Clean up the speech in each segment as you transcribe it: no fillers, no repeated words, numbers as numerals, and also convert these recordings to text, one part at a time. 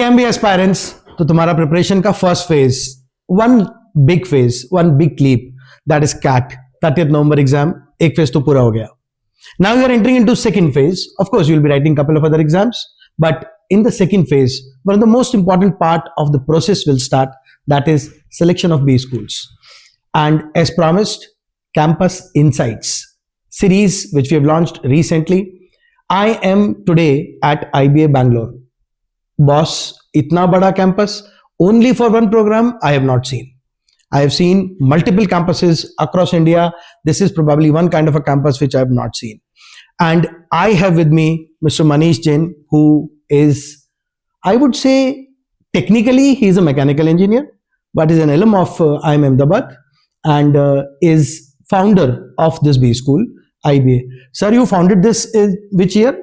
MBA aspirants, तो तुम्हारा preparation का first phase, one big leap, that is CAT, 30th November exam, एक phase तो पूरा हो गया. Now you are entering into second phase. Of course, you will be writing a couple of other exams, but in the second phase, one of the most important part of the process will start, that is selection of B schools. And as promised, Campus Insights series, which we have launched recently. I am today at IBA Bangalore. Boss, itna bada campus, only for one program, I have not seen. I have seen multiple campuses across India. This is probably one kind of a campus which I have not seen. And I have with me Mr. Manish Jain, who is, I would say, technically he is a mechanical engineer, but is an alum of IIM Ahmedabad and is founder of this B school, IBA. Sir, you founded this in which year?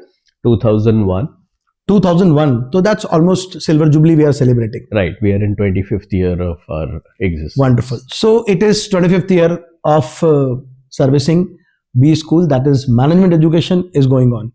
2001. 2001. So that's almost Silver Jubilee we are celebrating. Right. We are in 25th year of our existence. Wonderful. So it is 25th year of servicing B school, that is management education is going on.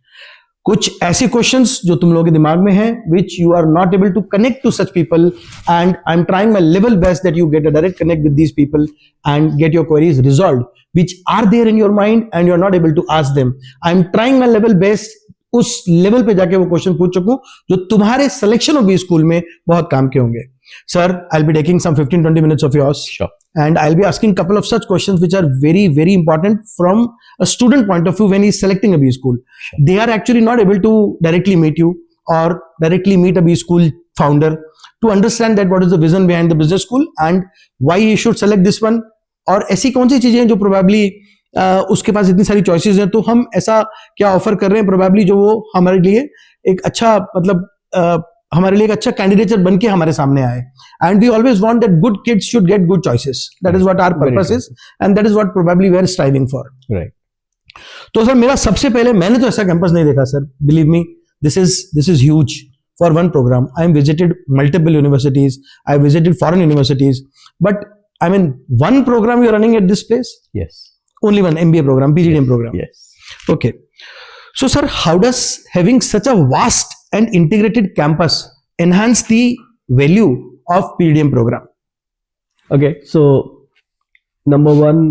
कुछ ऐसे questions जो तुम लोगों के दिमाग में हैं, which you are not able to connect to such people, and I'm trying my level best that you get a direct connect with these people and get your queries resolved, which are there in your mind and you're not able to ask them. I'm trying my level best उस level पे जाके वो question पूछ सकूं जो तुम्हारे selection of B school में बहुत काम के होंगे. Sir, I will be taking some 15-20 minutes of yours. Sure. And I'll be asking couple of such questions which are very, very important from a student point of view when he's selecting a B school. Sure. They are actually not able to directly meet you or directly meet a B school founder to understand that what is the vision behind the business school and why he should select this one. और ऐसी कौन सी चीजें हैं जो probably उसके पास इतनी सारी choices हैं, तो हम ऐसा क्या ऑफर कर रहे हैं प्रोबेबली जो वो हमारे लिए एक अच्छा मतलब हमारे लिए एक अच्छा कैंडिडेट बन के हमारे सामने आए. And we always want that good kids should get good choices. That is what our purpose is and that is what probably we are striving for. Right. तो सर, मेरा सबसे पहले, मैंने तो ऐसा कैंपस नहीं देखा sir, believe me, this is huge for one programme. I am visited multiple universities, I visited foreign universities, but I mean one programme you are running at this place? Yes. Only one MBA program, PGDM program. Yes. Okay. So, sir, how does having such a vast and integrated campus enhance the value of PGDM program? Okay. So, number one,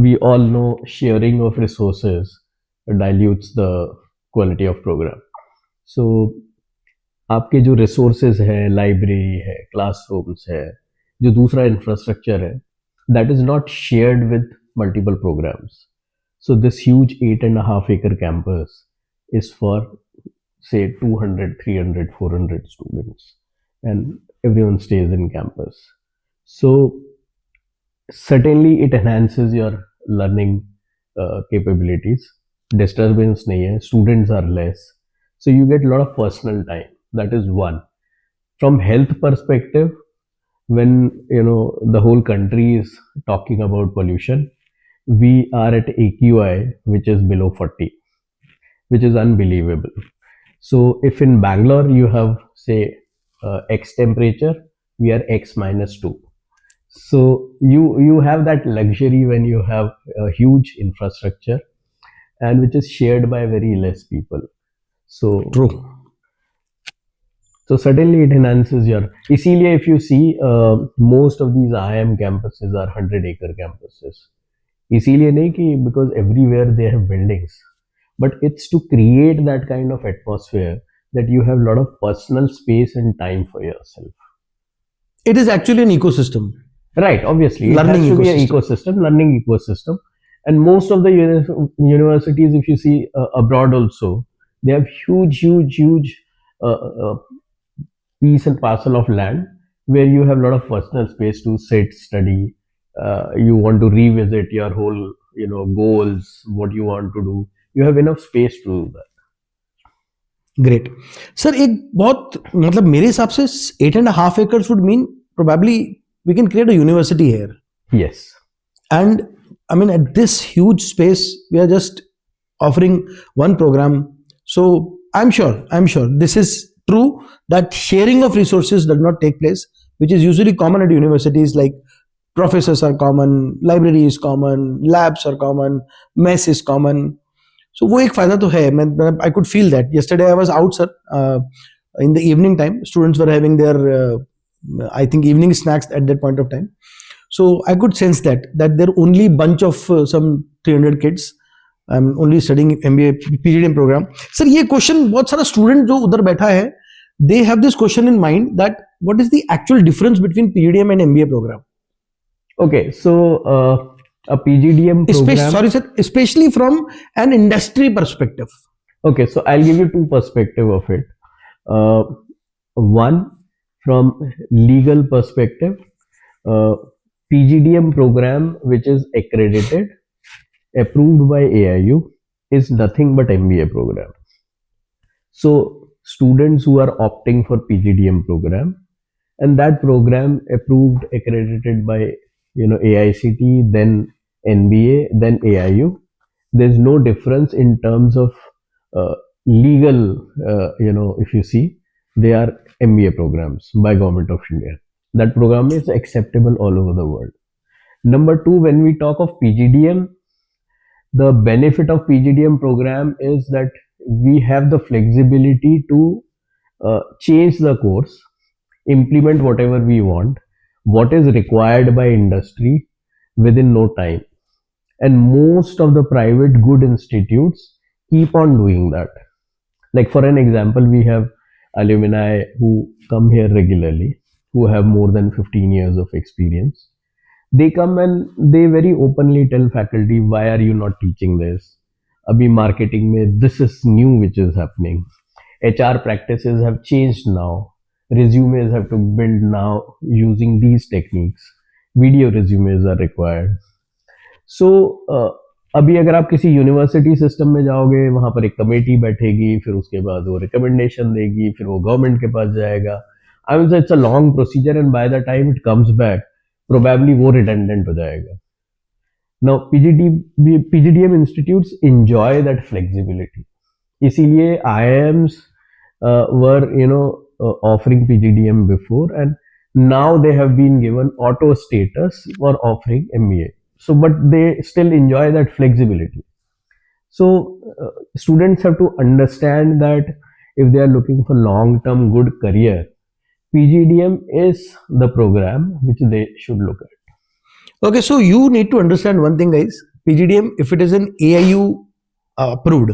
we all know sharing of resources dilutes the quality of program. So, आपके जो resources है, library है, classrooms है, जो दूसरा infrastructure है, that is not shared with multiple programs. So this huge 8.5 acre campus is for say 200, 300, 400 students and everyone stays in campus. So certainly it enhances your learning capabilities. Disturbance nahi hai, students are less. So you get a lot of personal time. That is one. From health perspective, when the whole country is talking about pollution, we are at AQI which is below 40, which is unbelievable. So if in Bangalore you have say X temperature, we are X -2. So you have that luxury when you have a huge infrastructure and which is shared by very less people. So true. So certainly it enhances your, इसीलिए if you see most of these IIM campuses are 100-acre campuses. इसीलिए नहीं कि because everywhere they have buildings, but it's to create that kind of atmosphere that you have a lot of personal space and time for yourself. It is actually an ecosystem. Right, obviously. Learning it has to be an ecosystem, learning ecosystem. And most of the universities, if you see abroad also, they have huge piece and parcel of land where you have a lot of personal space to sit, study. You want to revisit your whole, goals, what you want to do. You have enough space to do that. Great. Sir, एक बहुत मतलब मेरे हिसाब से 8.5 acres would mean probably we can create a university here. Yes. And I mean, at this huge space, we are just offering one program. So I'm sure this is true that sharing of resources does not take place, which is usually common at universities. Like professors are common, library is common, labs are common, mess is common. So वो एक फायदा तो है. I could feel that. Yesterday I was out, sir. in the evening time. Students were having their, I think, evening snacks at that point of time. So I could sense that there are only bunch of some 300 kids. I'm only studying MBA PGDM program. Sir, ये question बहुत सारा student जो उधर बैठा है, they have this question in mind that what is the actual difference between PGDM and MBA program? Okay, so a PGDM program. Especially from an industry perspective. Okay, so I'll give you two perspective of it. One, from legal perspective, PGDM program which is accredited, approved by AIU, is nothing but MBA program. So students who are opting for PGDM program, and that program approved, accredited by AICT, then NBA, then AIU, there's no difference in terms of legal, if you see, they are MBA programs by Government of India. That program is acceptable all over the world. Number two, when we talk of PGDM, the benefit of PGDM program is that we have the flexibility to change the course, implement whatever we want, what is required by industry within no time. And most of the private good institutes keep on doing that. Like for an example, we have alumni who come here regularly, who have more than 15 years of experience. They come and they very openly tell faculty, why are you not teaching this? Abhi marketing mein, this is new which is happening. HR practices have changed now. Resumes have to build now using these techniques. Video resumes are required. So अभी अगर आप किसी university system में जाओगे, वहां पर एक committee बैठेगी, फिर उसके बाद वो रिकमेंडेशन देगी, फिर वो गवर्नमेंट के पास जाएगा. I mean it's a long procedure and by the time it comes back probably वो रिडंडेंट हो जाएगा. Now PGDM institutes enjoy that flexibility. इसीलिए IIMs were offering PGDM before, and now they have been given auto status for offering MBA. So, but they still enjoy that flexibility. So, students have to understand that if they are looking for long-term good career, PGDM is the program which they should look at. Okay, so you need to understand one thing, guys. PGDM, if it is an AIU approved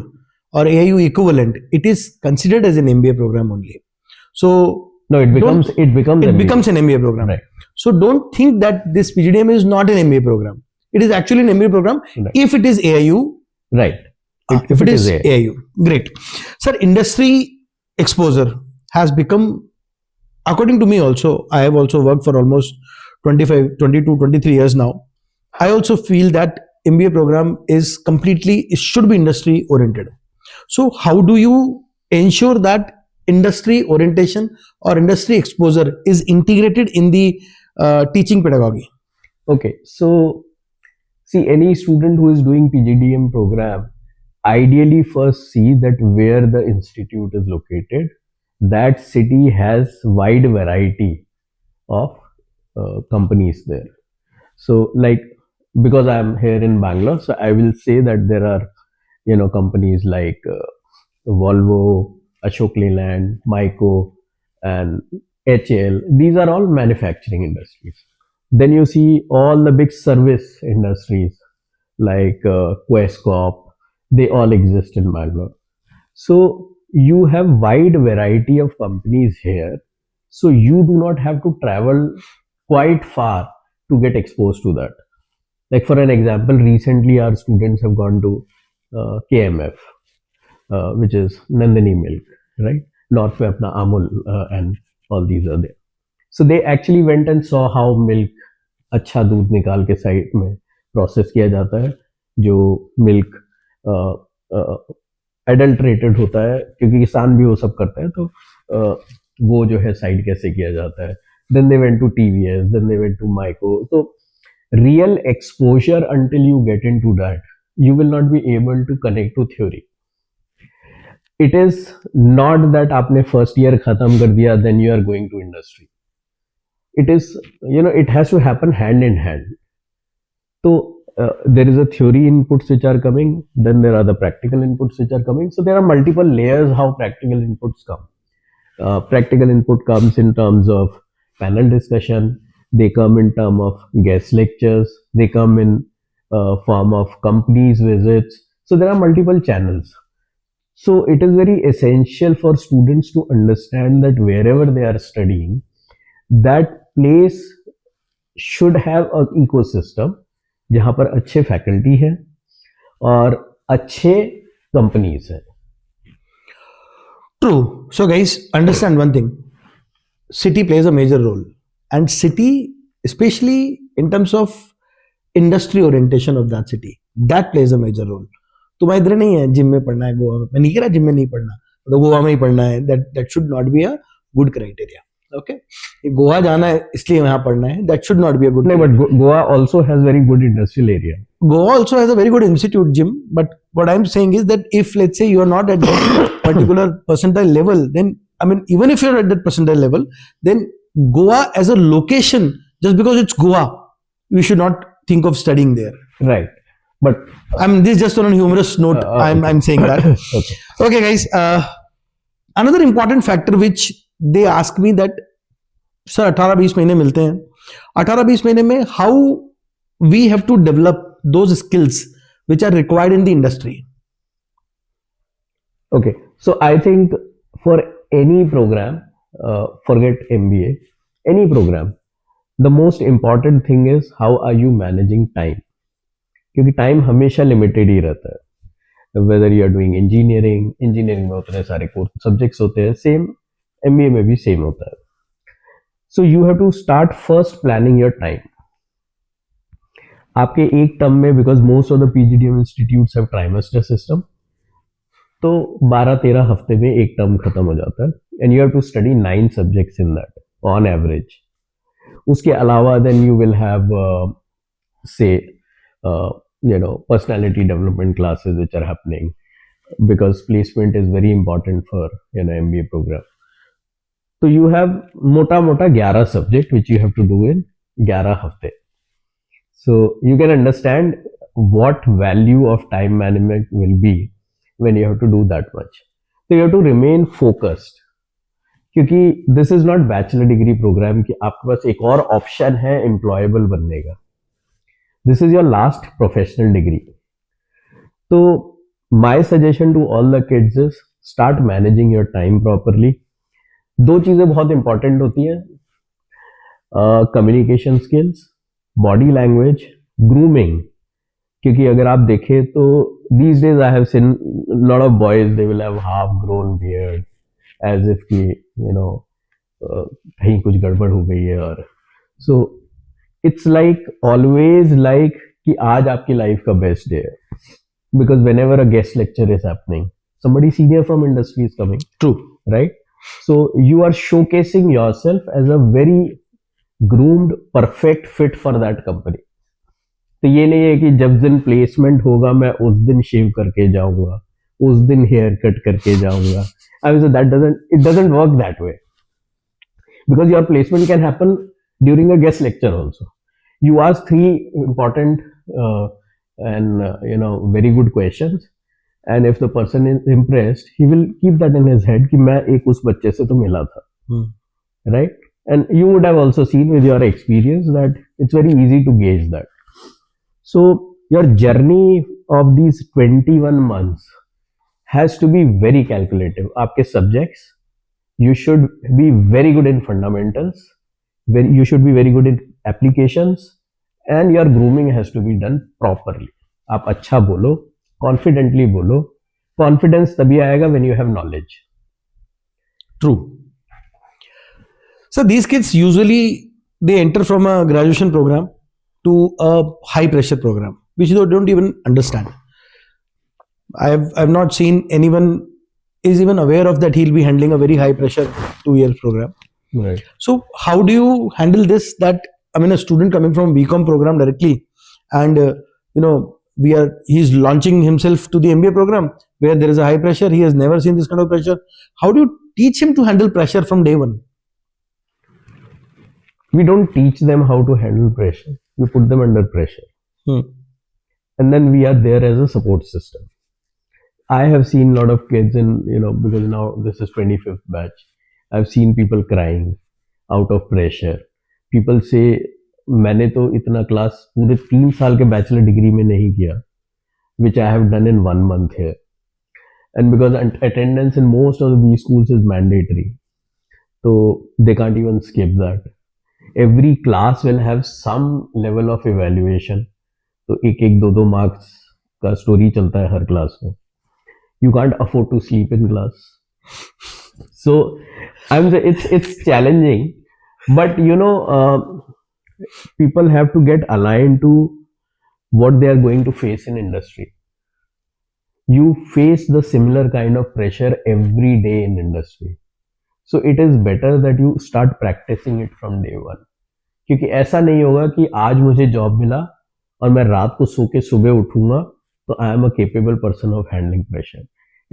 or AIU equivalent, it is considered as an MBA program only. So no, it becomes an MBA program. Right. So don't think that this PGDM is not an MBA program. It is actually an MBA program. Right. If it is AIU. Right. If it is AIU. Great. Sir, industry exposure has become, according to me also, I have also worked for almost 22, 23 years now. I also feel that MBA program is completely, it should be industry oriented. So how do you ensure that industry orientation or industry exposure is integrated in the teaching pedagogy? Okay, so see, any student who is doing PGDM program, ideally first see that where the institute is located, that city has wide variety of companies there. So like, because I am here in Bangalore, so I will say that there are companies like Volvo, Ashok Leyland, Myco, and HAL. These are all manufacturing industries. Then you see all the big service industries like Quest Corp. They all exist in Bangalore. So you have wide variety of companies here. So you do not have to travel quite far to get exposed to that. Like for an example, recently our students have gone to KMF, which is Nandini Milk, right? North में अपना Amul and all these are there. So they actually went and saw how milk, अच्छा दूध निकाल के side में process किया जाता है, जो मिल्क एडल्ट्रेटेड होता है, क्योंकि किसान भी वो सब करता है, तो वो जो है साइड कैसे किया जाता है. Then they went to TVS, then they went to Myco. So real exposure, until you get into that, you will not be able to connect to theory. It is not that आपने first year खत्म कर दिया, then you are going to industry. It is, it has to happen hand in hand. So there is a theory inputs which are coming, then there are the practical inputs which are coming. So there are multiple layers how practical inputs come. Practical input comes in terms of panel discussion. They come in terms of guest lectures. They come in form of companies visits. So there are multiple channels. So it is very essential for students to understand that wherever they are studying, that place should have an ecosystem जहाँ पर अच्छे faculty हैं और अच्छे companies हैं. True. So, guys, understand one thing. City plays a major role. And city, especially in terms of industry orientation of that city, that plays a major role. तुम्हारा इधर नहीं है जिम में पढ़ना है गोवा में, मैं नहीं कह रहा जिम में नहीं पढ़ना, तो गोवा में ही पढ़ना है, that should not be a good criteria. Okay, Goa जाना है इसलिए वहाँ पढ़ना है, that should not be a good. No, but Goa also has very good industrial area. Goa also has a very good institute gym, but what I'm saying is that if let's say you are not at that particular percentile level, then I mean even if you're at that percentile level, then Goa as a location, just because it's Goa, you should not think of studying there. Right. But I mean this is just on a humorous note. I'm saying that. Okay, guys. Another important factor which they ask me that sir 18-20 महीने मिलते हैं, 18-20 महीने में how we have to develop those skills which are required in the industry. Okay, so I think for any program, forget MBA, any program, the most important thing is how are you managing time. क्योंकि time हमेशा limited ही रहता है. Whether you are doing engineering में उतने सारे course subjects होते हैं, सेम MBA में भी सेम होता है. So you have to start first planning your time. आपके एक टर्म में, because most of the PGDM institutes have trimester system, तो 12-13 हफ्ते में एक टर्म खत्म हो जाता है, and you have to study 9 subjects in that on average. उसके अलावा then you will have say personality development classes which are happening, because placement is very important for MBA program. So you have mota 11 subject which you have to do in 11 hafte. So you can understand what value of time management will be when you have to do that much. So you have to remain focused, क्योंकि this is not bachelor degree program कि आपके पास एक और option है employable बनने का. This is your last professional degree. So my suggestion to all the kids is start managing your time properly. 2 चीजें बहुत इंपॉर्टेंट होती हैं, communication skills, body language, grooming. क्योंकि अगर आप देखें तो these days I have seen lot of boys, they will have half grown beard as if कि कहीं कुछ गड़बड़ हो गई है. और so it's like always like कि आज आपकी लाइफ का बेस्ट डे है, because whenever a guest lecture is happening, somebody senior from industry is coming. True. Right? So you are showcasing yourself as a very groomed, perfect fit for that company. तो ये नहीं है कि जब दिन placement होगा मैं उस दिन शेव करके जाऊंगा, उस दिन हेयर कट करके जाऊंगा. I mean, so it doesn't work that way, because your placement can happen during a guest lecture also. You ask 3 important and very good questions, and if the person is impressed, he will keep that in his head कि मैं एक उस बच्चे से तो मिला था. Right? And you would have also seen with your experience that it's very easy to gauge that. So your journey of these 21 months has to be very calculative. आपके subjects, you should be very good in fundamentals, you should be very good in applications, and your grooming has to be done properly. आप अच्छा बोलो, confidently बोलो. Confidence तभी आएगा when you have knowledge. True. So these kids usually they enter from a graduation program to a high pressure program, which they don't even understand. I've not seen anyone is even aware of that he'll be handling a very high pressure 2-year program. Right. So how do you handle this? That I mean, a student coming from BCom program directly, and he's launching himself to the MBA program where there is a high pressure. He has never seen this kind of pressure. How do you teach him to handle pressure from day one? We don't teach them how to handle pressure. We put them under pressure, and then we are there as a support system. I have seen a lot of kids in because now this is 25th batch. I've seen people crying out of pressure. People say मैंने तो इतना class पूरे 3 साल के bachelor degree में नहीं किया, which I have done in 1 month here. And because attendance in most of these schools is mandatory, so they can't even skip that. Every class will have some level of evaluation. तो एक एक दो दो marks का story चलता है हर class में. You can't afford to sleep in class. So it's challenging, but people have to get aligned to what they are going to face in industry. You face the similar kind of pressure every day in industry, so it is better that you start practicing it from day one. क्योंकि ऐसा नहीं होगा कि आज मुझे job मिला और मैं रात को सो के सुबह उठूंगा तो I am a capable person of handling pressure.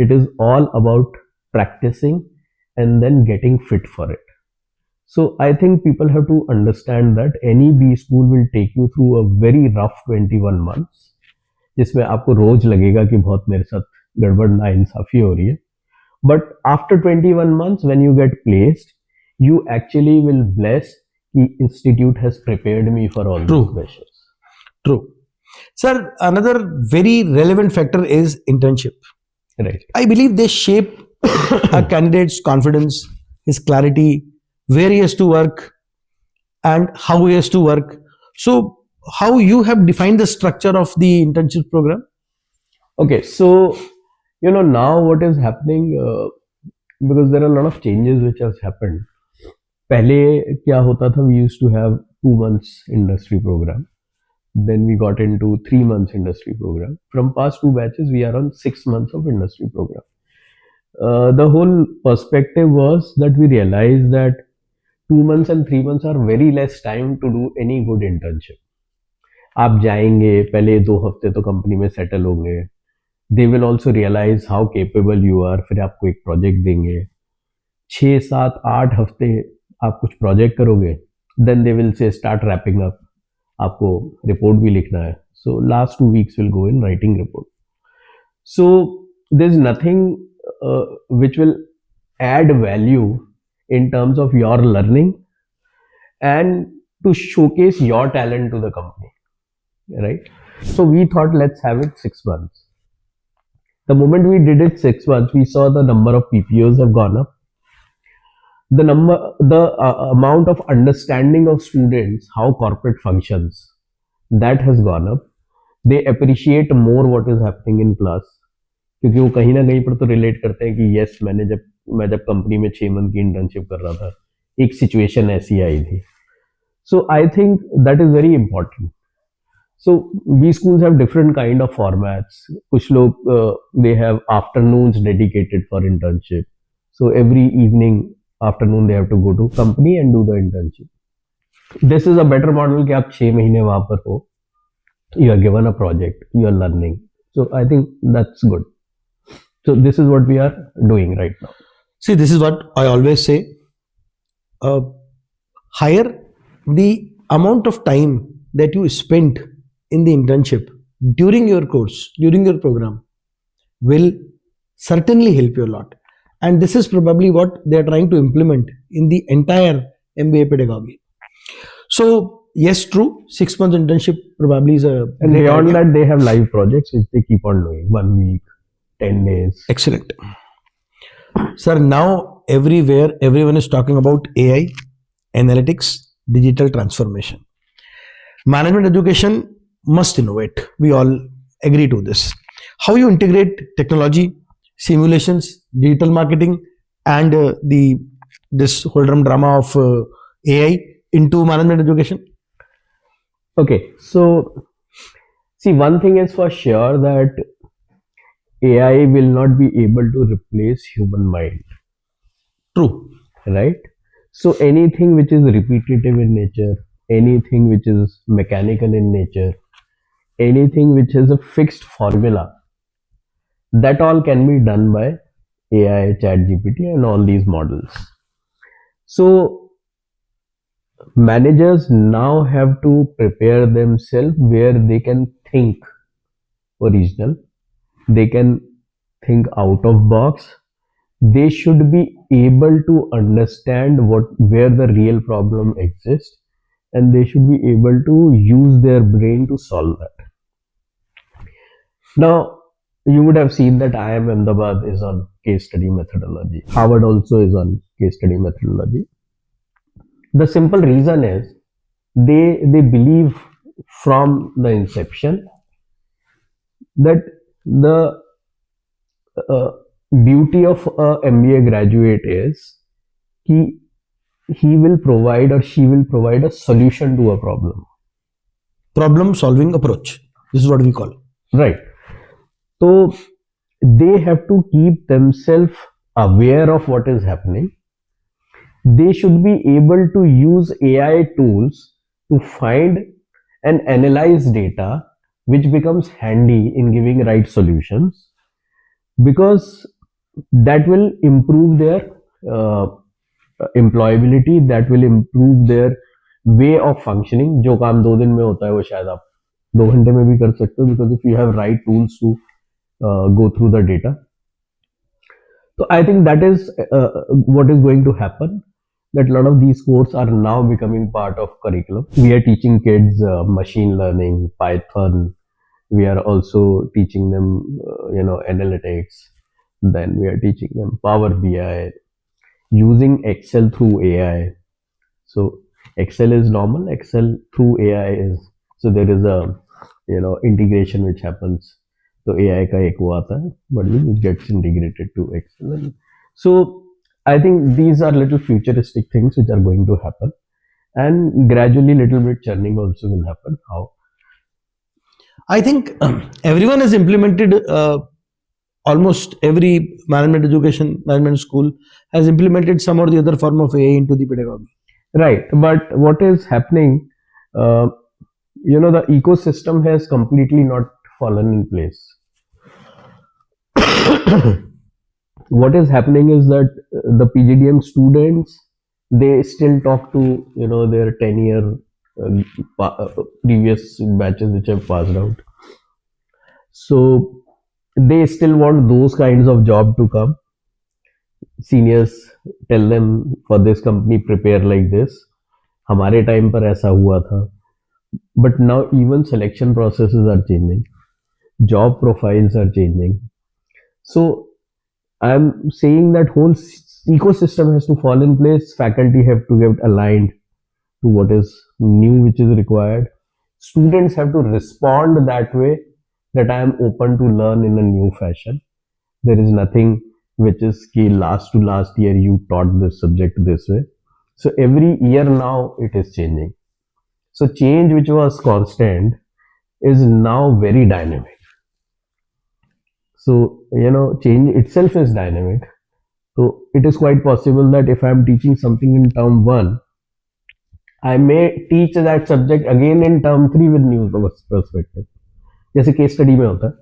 It is all about practicing and then getting fit for it. So I think people have to understand that any B school will take you through a very rough 21 months, जिसमें आपको रोज लगेगा कि बहुत मेरे साथ गड़बड़ ना इंसाफी हो रही है. But after 21 months, when you get placed, you actually will bless the institute has prepared me for all these pressures. True. Sir, another very relevant factor is internship. Right. I believe they shape a candidate's confidence, his clarity, where he has to work and how he has to work. So how you have defined the structure of the internship program? Okay, so now what is happening, because there are a lot of changes which has happened. पहले क्या होता था, we used to have 2 months industry program, then we got into 3 months industry program. From past 2 batches we are on 6 months of industry program. The whole perspective was that we realized that 2 months and 3 months are very less time to do any good internship. आप जाएंगे, पहले 2 हफ्ते तो company में settle होंगे, they will also realise how capable you are, फिर आपको एक प्रोजेक्ट देंगे, 6, 7, 8 हफ्ते आप कुछ प्रोजेक्ट करोगे, then they will say start wrapping up, आपको रिपोर्ट भी लिखना है. So last 2 weeks will go in writing report. So there is nothing which will add value in terms of your learning and to showcase your talent to the company, right? So we thought, let's have it 6 months. The moment we did it 6 months, we saw the number of PPOs have gone up. The amount of understanding of students, how corporate functions, that has gone up. They appreciate more what is happening in class. क्योंकि वो कहीं ना कहीं पर तो relate करते हैं कि यस, मैं जब कंपनी में 6 मंथ की इंटर्नशिप कर रहा था, एक सिचुएशन ऐसी आई थी. So I think that is very important. So B schools have different kind of formats. कुछ लोग they have afternoons dedicated for internship, so every evening afternoon they have to go to company and do the internship. This is a better model कि आप 6 महीने वहां पर हो, you are given a project, you are learning. So I think that's good. So this is what we are doing right now. See, this is what I always say. Hire the amount of time that you spent in the internship during your course, during your program, will certainly help you a lot. And this is probably what they are trying to implement in the entire MBA pedagogy. So yes, true, 6 months internship probably is a and beyond idea. That they have live projects which they keep on doing, 1 week, 10 days. Excellent. Sir, now everywhere everyone is talking about AI, analytics, digital transformation. Management education must innovate. We all agree to this. How you integrate technology, simulations, digital marketing and this whole drama of AI into management education? Okay, so see, one thing is for sure that AI will not be able to replace human mind. True. Right? So anything which is repetitive in nature, anything which is mechanical in nature, anything which has a fixed formula, that all can be done by AI, ChatGPT and all these models. So managers now have to prepare themselves where they can think original, they can think out of box, they should be able to understand where the real problem exists, and they should be able to use their brain to solve that. Now, you would have seen that IIM Ahmedabad is on case study methodology. Harvard also is on case study methodology. The simple reason is they believe from the inception that the uh, beauty of a MBA graduate is he will provide or she will provide a solution to a problem. Problem solving approach. This is what we call. Right. So they have to keep themselves aware of what is happening. They should be able to use AI tools to find and analyze data, which becomes handy in giving right solutions, because that will improve their uh, employability, that will improve their way of functioning. जो काम 2 दिन में होता है वो शायद आप 2 घंटे में भी कर सकते हो, because if you have right tools to go through the data. So I think that is what is going to happen, that a lot of these courses are now becoming part of curriculum. We are teaching kids machine learning, Python. We are also teaching them, analytics. Then we are teaching them Power BI, using Excel through AI. So Excel is normal. Excel through AI is, so there is a, integration which happens. So AI का एक वो आता है, but it gets integrated to Excel. And so I think these are little futuristic things which are going to happen, and gradually little bit churning also will happen. How? I think everyone has implemented, almost every management school has implemented some or the other form of AI into the pedagogy. Right, but what is happening, the ecosystem has completely not fallen in place. What is happening is that the PGDM students, they still talk to, their 10-year previous batches which have passed out. So they still want those kinds of job to come. Seniors tell them, for this company prepare like this. हमारे time पर ऐसा हुआ था. But now even selection processes are changing. Job profiles are changing. So I'm saying that whole ecosystem has to fall in place. Faculty have to get aligned to what is new, which is required. Students have to respond that way, that I am open to learn in a new fashion. There is nothing which is key last to last year you taught this subject this way. So every year now it is changing. So change which was constant is now very dynamic. So, change itself is dynamic. So it is quite possible that if I am teaching something in term 1, I may teach that subject again in term 3 with new perspective. जैसे case study में होता है.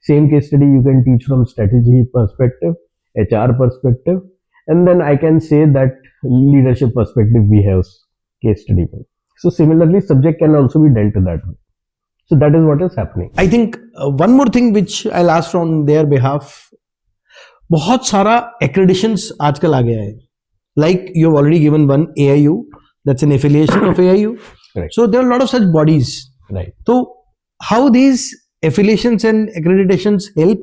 Same case study you can teach from strategy perspective, HR perspective, and then I can say that leadership perspective we have case study. So similarly, subject can also be dealt that way. So that is what is happening. I think one more thing which I'll ask from their behalf, बहुत सारा accreditations आजकल आ गया है. Like you have already given one AIU, that's an affiliation of AIU. Correct. So there are a lot of such bodies. Right. So how these affiliations and accreditations help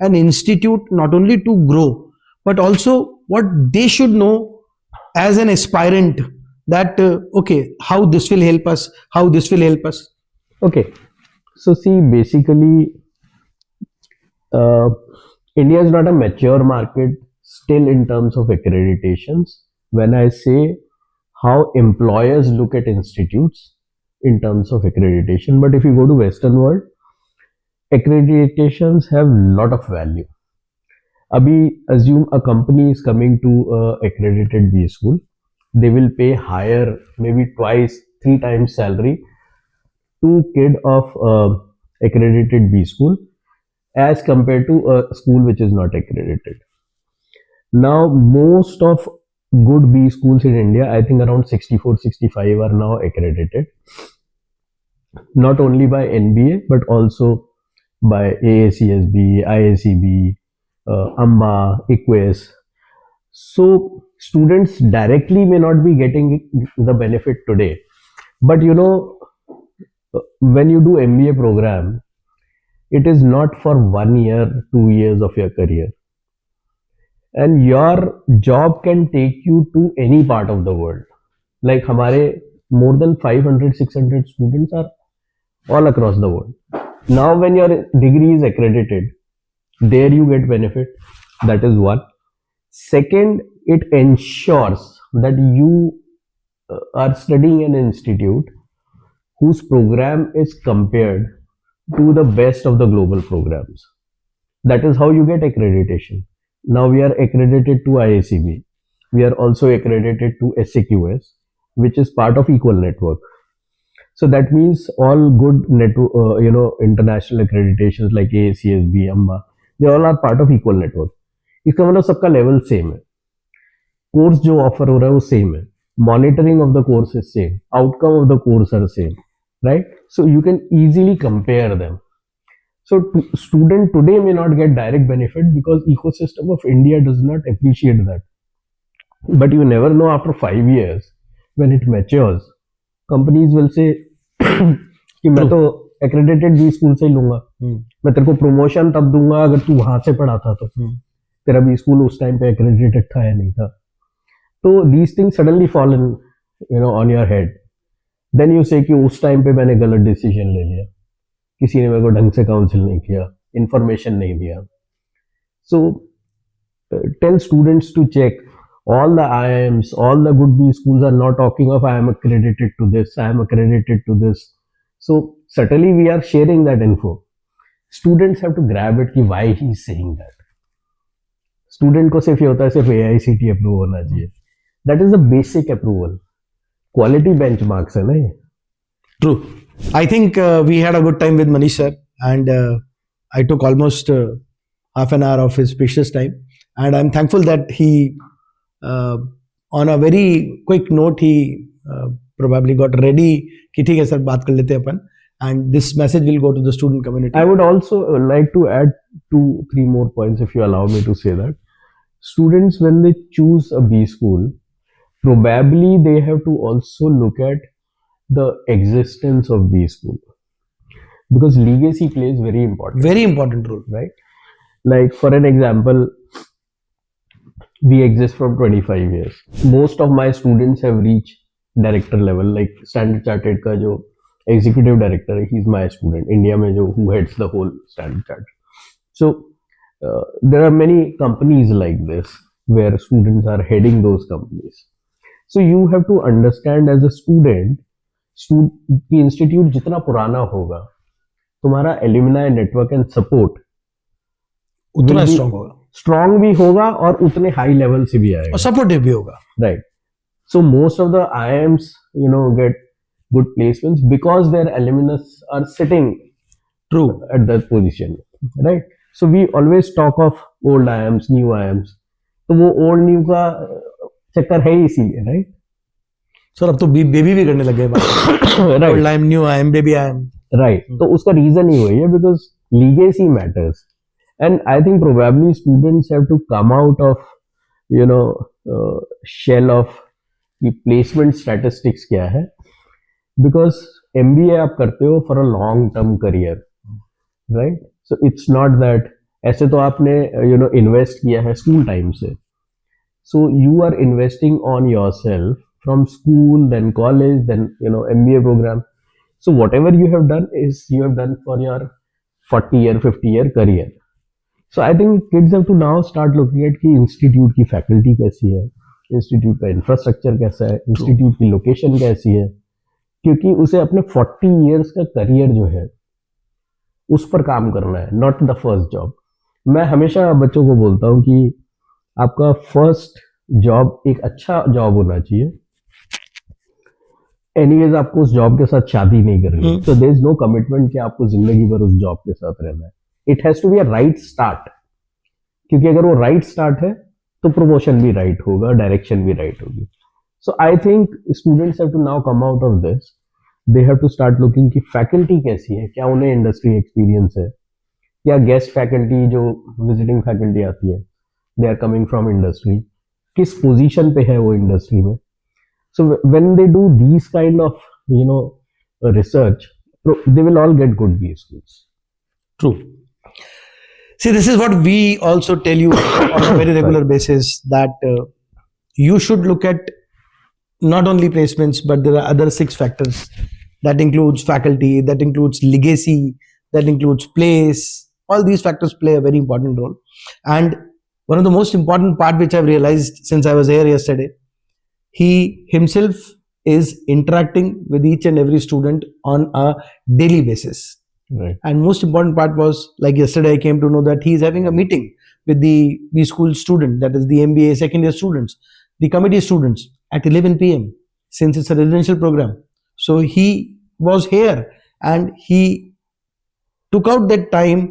an institute not only to grow, but also what they should know as an aspirant, that okay, how this will help us, how this will help us. Okay, so see, basically India is not a mature market still in terms of accreditations. When I say how employers look at institutes in terms of accreditation, but if you go to Western world, accreditations have lot of value. Abhi, assume a company is coming to a accredited B school, they will pay higher, maybe twice, 3 times salary to kid of accredited B school as compared to a school which is not accredited. Now, most of good B schools in India, I think around 64, 65 are now accredited. Not only by NBA, but also by AACSB, IACB, Amba, Equus. So students directly may not be getting the benefit today, but when you do MBA program, it is not for 1 year, 2 years of your career, and your job can take you to any part of the world. Like हमारे more than 500, 600 students are all across the world. Now, when your degree is accredited, there you get benefit. That is one. Second, it ensures that you are studying in an institute whose program is compared to the best of the global programs. That is how you get accreditation. Now we are accredited to IACB. We are also accredited to SAQS, which is part of Equal Network. So that means all good international accreditations like AACSB, AMBA, they all are part of Equal Network. इसका मतलब सबका level same है, course जो offer हो रहा है वो same है, monitoring of the course is same, outcome of the course are same, right? So you can easily compare them. So student today may not get direct benefit because ecosystem of India does not appreciate that. But you never know, after 5 years when it matures, companies will say कि मैं तो accredited भी school से ही लूंगा, मैं तेरे को promotion तब दूंगा अगर तू वहां से पढ़ा था तो, तेरा भी स्कूल उस टाइम पे accredited था या नहीं था. तो these things suddenly fall in on your head. Then you say कि उस टाइम पे मैंने गलत डिसीजन ले लिया, किसी ने मेरे को ढंग से काउंसिल नहीं किया, इंफॉर्मेशन नहीं दिया. So tell students to check all the IIMs, all the good B schools are not talking of I am accredited to this, I am accredited to this. So certainly we are sharing that info. Students have to grab it कि why he is saying that. Student को सिर्फ ये होता है सिर्फ AICTE approve होना चाहिए. That is the basic approval. Quality benchmarks है ना ये. True. I think we had a good time with Manish sir, and I took almost half an hour of his precious time, and I'm thankful that he, on a very quick note, he probably got ready कि ठीक है sir बात कर लेते हैं अपन, and this message will go to the student community. I would also like to add 2-3 more points if you allow me to say that. Students, when they choose a B school, probably they have to also look at the existence of B school, because legacy plays very important role, right? Like for an example, we exist from 25 years. Most of my students have reached director level. Like Standard Chartered का जो executive director है, he's my student. India में जो who heads the whole Standard Chartered. So there are many companies like this where students are heading those companies. So you have to understand as a student कि institute जितना पुराना होगा, तुम्हारा alumni network and support उतना strong भी होगा और उतने हाई लेवल से भी आएगा और सपोर्टिव भी होगा, right? So most of the IIMs get good placements because their alumnus are sitting at that position, right? So we always talk of old IIMs, new IIMs. तो वो old new का चक्कर है इसीलिए, राइट? सर अब तो baby भी करने लगे बात old IIM, new IIM, baby IIM, right? तो उसका रीजन ही वही है, because legacy matters. And I think probably students have to come out of shell of कि प्लेसमेंट स्टैटिस्टिक्स क्या है, बिकॉज MBA आप करते हो for a long term career, right? So it's not that ऐसे तो आपने इन्वेस्ट किया है स्कूल टाइम से. So you are investing on yourself from school, then college, then MBA program. So whatever you have done is you have done for your 40-year, 50-year career. So I think kids have to now start looking at कि institute की faculty कैसी है, institute का infrastructure कैसा है, institute की location कैसी है, क्योंकि उसे अपने 40 years का career जो है उस पर काम करना है, not the first job. मैं हमेशा बच्चों को बोलता हूँ कि आपका फर्स्ट जॉब एक अच्छा जॉब होना चाहिए. एनीवेज आपको उस जॉब के साथ शादी नहीं करनी, तो देयर इज नो कमिटमेंट कि आपको जिंदगी भर उस जॉब के साथ रहना है. It has to be a right start, क्योंकि अगर वो राइट स्टार्ट है तो प्रमोशन भी राइट होगा, डायरेक्शन भी राइट होगी. So I think students have to now come out of this. They have to start looking कि फैकल्टी कैसी है, क्या उन्हें इंडस्ट्री एक्सपीरियंस है, या गेस्ट फैकल्टी जो विजिटिंग फैकल्टी आती है, they are coming from industry, किस पोजीशन पे है वो इंडस्ट्री में. So when they do these kind of research, they will all get good B schools. True. See, this is what we also tell you on a very regular basis, that you should look at not only placements, but there are other 6 factors. That includes faculty, that includes legacy, that includes place. All these factors play a very important role. And one of the most important part which I've realized since I was here yesterday, he himself is interacting with each and every student on a daily basis. Right. And most important part was, like yesterday I came to know that he is having a meeting with the B school student, that is the MBA second year students, the committee students, at 11 p.m. since it's a residential program. So he was here and he took out that time.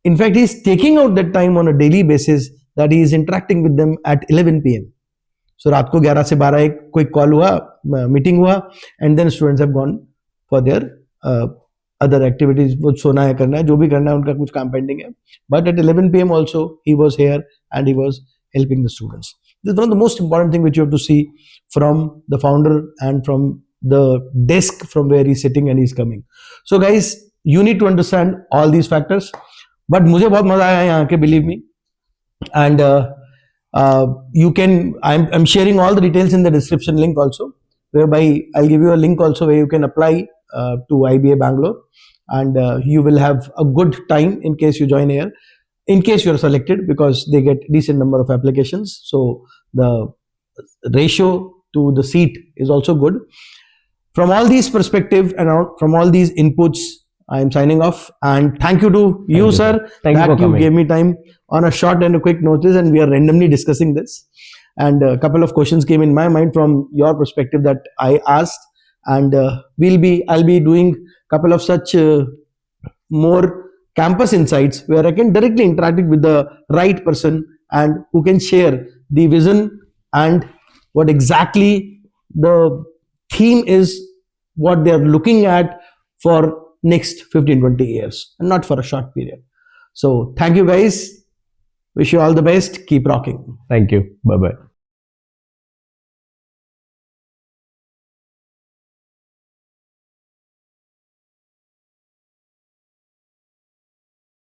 In fact, he is taking out that time on a daily basis, that he is interacting with them at 11 p.m. So रात को 11 से 12 एक कोई call हुआ, meeting हुआ, and then students have gone for their other activities. वो सोना है, करना है, जो भी करना है, उनका कुछ काम पेंडिंग है. But at 11 p.m. also he was here and he was helping the students. This is one of the most important thing which you have to see from the founder and from the desk from where he's sitting and he's coming. So guys, you need to understand all these factors. But मुझे बहुत मजा आया यहाँ के, believe me. And you can, I'm sharing all the details in the description link also, whereby I'll give you a link also where you can apply to IBA Bangalore, and you will have a good time in case you join here, in case you're selected, because they get decent number of applications. So the ratio to the seat is also good. From all these perspective and from all these inputs, I am signing off, and thank you to you, sir, that you gave me time on a short and a quick notice, and we are randomly discussing this. And a couple of questions came in my mind from your perspective that I asked, and I'll be doing a couple of such more campus insights where I can directly interact with the right person and who can share the vision and what exactly the theme is, what they are looking at for next 15-20 years, and not for a short period. So thank you guys, wish you all the best, keep rocking. Thank you, bye bye.